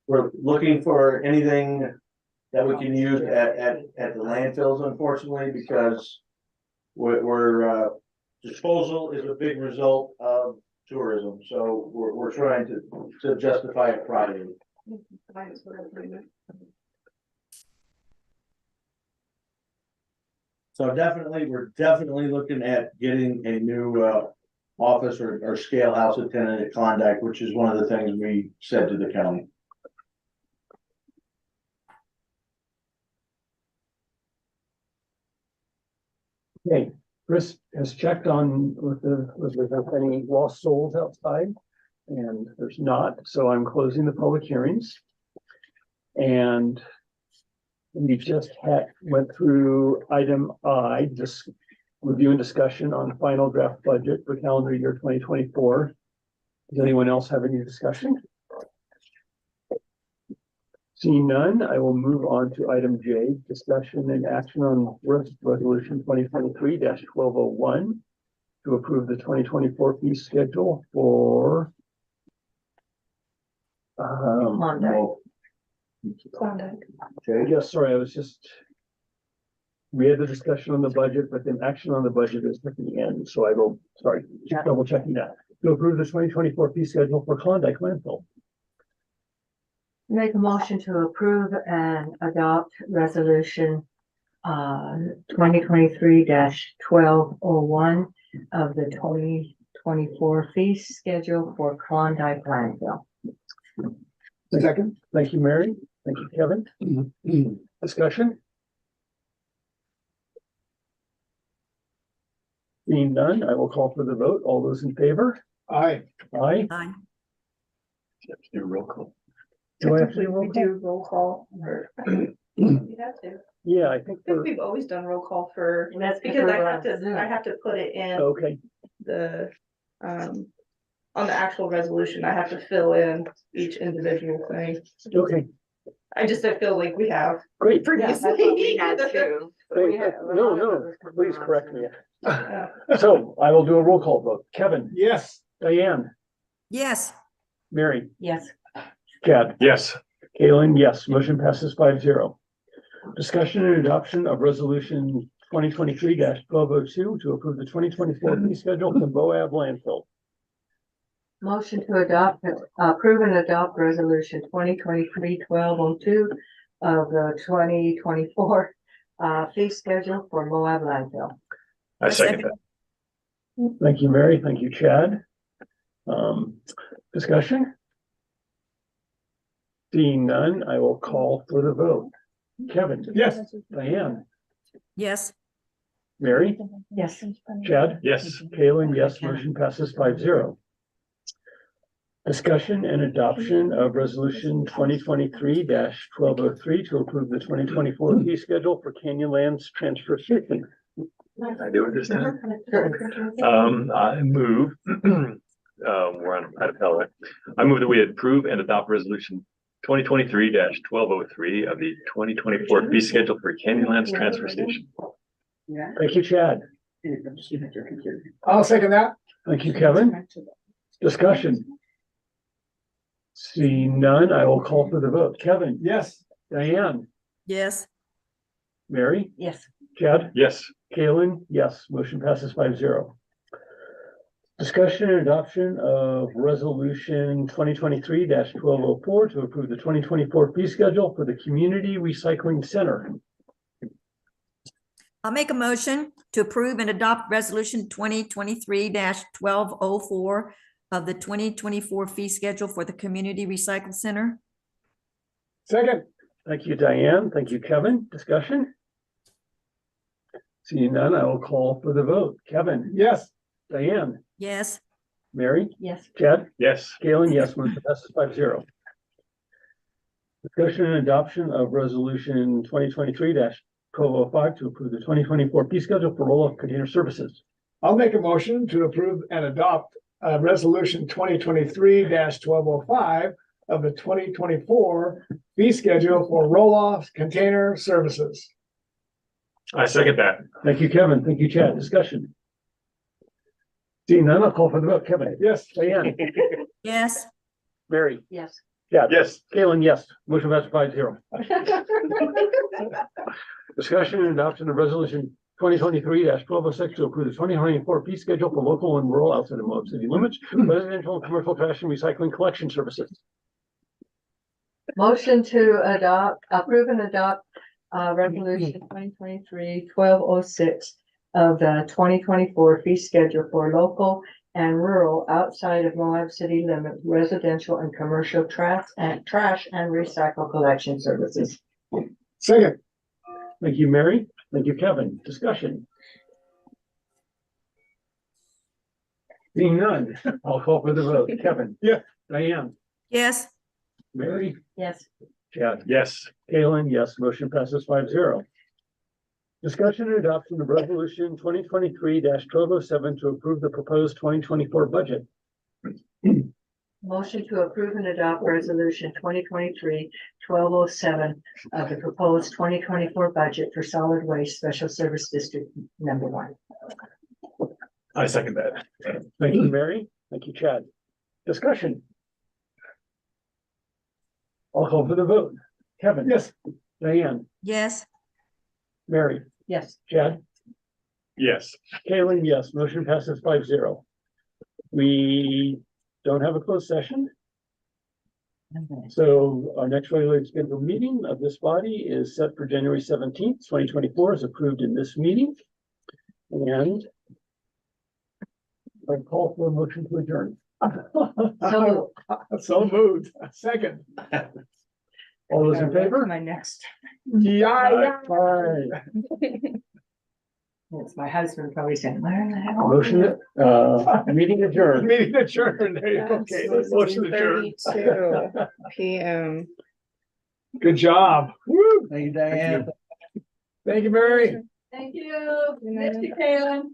We're looking for anything that we can use at the landfills, unfortunately, because we're disposal is a big result of tourism, so we're trying to justify it properly. So we're definitely looking at getting a new office or scale house attendant at Klondike, which is one of the things we said to the county. Okay, Chris has checked on with any lost souls outside, and there's not, so I'm closing the public hearings. And we just went through item I, just review and discussion on final draft budget for calendar year 2024. Does anyone else have any discussion? Seeing none, I will move on to item J, discussion and action on resolution 2023-1201 to approve the 2024 fee schedule for yes, sorry, I was just, we had the discussion on the budget, but then action on the budget is at the end, so I will, sorry, just double checking that. To approve the 2024 fee schedule for Klondike landfill. Make a motion to approve and adopt resolution 2023-1201 of the 2024 fee schedule for Klondike landfill. Second. Thank you, Mary. Thank you, Kevin. Discussion? Seeing none, I will call for the vote. All those in favor? Aye. Aye. Aye. Do roll call. Do I have to do roll call? roll call. You have to. Yeah, I think we're, We've always done roll call for, That's because I we're have on to, Zoom. I have to put it in okay, the, on the actual resolution, I have to fill in each individual thing. okay, I feel like we have great. previously. Great. No, please correct me. Yeah. So I will do a roll call vote. Kevin, Yes. Diane, Yes, Yes. Mary, Chad, Yes. Kalen, yes, motion passes 5-0. Discussion and adoption of resolution 2023-1202 to approve the 2024 fee schedule for Moab landfill. Motion to approve and adopt resolution 2023-1202 of the 2024 fee schedule for Moab landfill. I second that. Thank you, Mary. Thank you, Chad. Discussion? Seeing none, I will call for the vote. Kevin? Yes. Diane? yes, Mary? Yes. Chad? Yes. Kalen, yes, motion passes 5-0. Discussion and adoption of resolution 2023-1203 to approve the 2024 fee schedule for Canyonlands Transfer Station. I do it this time. I move, we're on item L. I move that we approve and adopt resolution 2023-1203 of the 2024 fee schedule for Canyonlands Transfer Station. Thank you, Chad. I'll second that. Thank you, Kevin. Discussion. Seeing none, I will call for the vote. Kevin? Yes. Diane? yes, Mary? Yes. Chad? Yes. Kalen? Yes, motion passes 5-0. Discussion and adoption of resolution 2023-1204 to approve the 2024 fee schedule for the Community Recycling Center. I'll make a motion to approve and adopt resolution 2023-1204 of the 2024 fee schedule for the Community Recycle Center. Second. Thank you, Diane. Thank you, Kevin. Discussion? Seeing none, I will call for the vote. Kevin? Yes. Diane? Yes, Mary? Yes. Chad? Yes. Galen, yes, motion passes 5-0. Discussion and adoption of resolution 2023-1205 to approve the 2024 fee schedule for roll-off container services. I'll make a motion to approve and adopt resolution 2023-1205 of the 2024 fee schedule for roll-off container services. I second that. Thank you, Kevin. Thank you, Chad. Discussion. Seeing none, I'll call for the vote. Kevin? Yes. Diane? Yes, Mary? Yes. Chad? Yes. Galen, yes. Motion passes 5-0. Discussion and adoption of resolution 2023-1206 to approve the 2024 fee schedule for local and rural outside of Moab city limits, residential and commercial trash and recycling collection services. Motion to approve and adopt, resolution 2023-1206 of the 2024 fee schedule for local and rural outside of Moab city limits, residential and commercial trash and recycle collection services. Second. Thank you, Mary. Thank you, Kevin. Discussion. Seeing none, I'll call for the vote. Kevin? Yeah. Diane? yes, Mary? Yes. Chad? Yes. Galen, yes. Motion passes 5-0. Discussion and adoption of resolution 2023-1207 to approve the proposed 2024 budget. Motion to approve and adopt resolution 2023-1207 of the proposed 2024 budget for solid waste special service district number 1. I second that. Thank you, Mary. Thank you, Chad. Discussion. I'll call for the vote. Kevin? Yes. Diane? yes, Mary? Yes. Chad? Yes. Kalen, yes. Motion passes 5-0. We don't have a closed session. So our next regularly scheduled meeting of this body is set for January 17th, 2024, as approved in this meeting. And I call for a motion to adjourn. So moved. Second. All those in favor? My next. Yeah. Aye. It's my husband probably saying, where the hell? Motion, meeting adjourned. Meeting adjourned. There you go. Okay. Motion adjourned. 32 PM. Good job. Woo. Thank you, Diane. Thank you, Mary. Thank you. Thank you, Kaylin.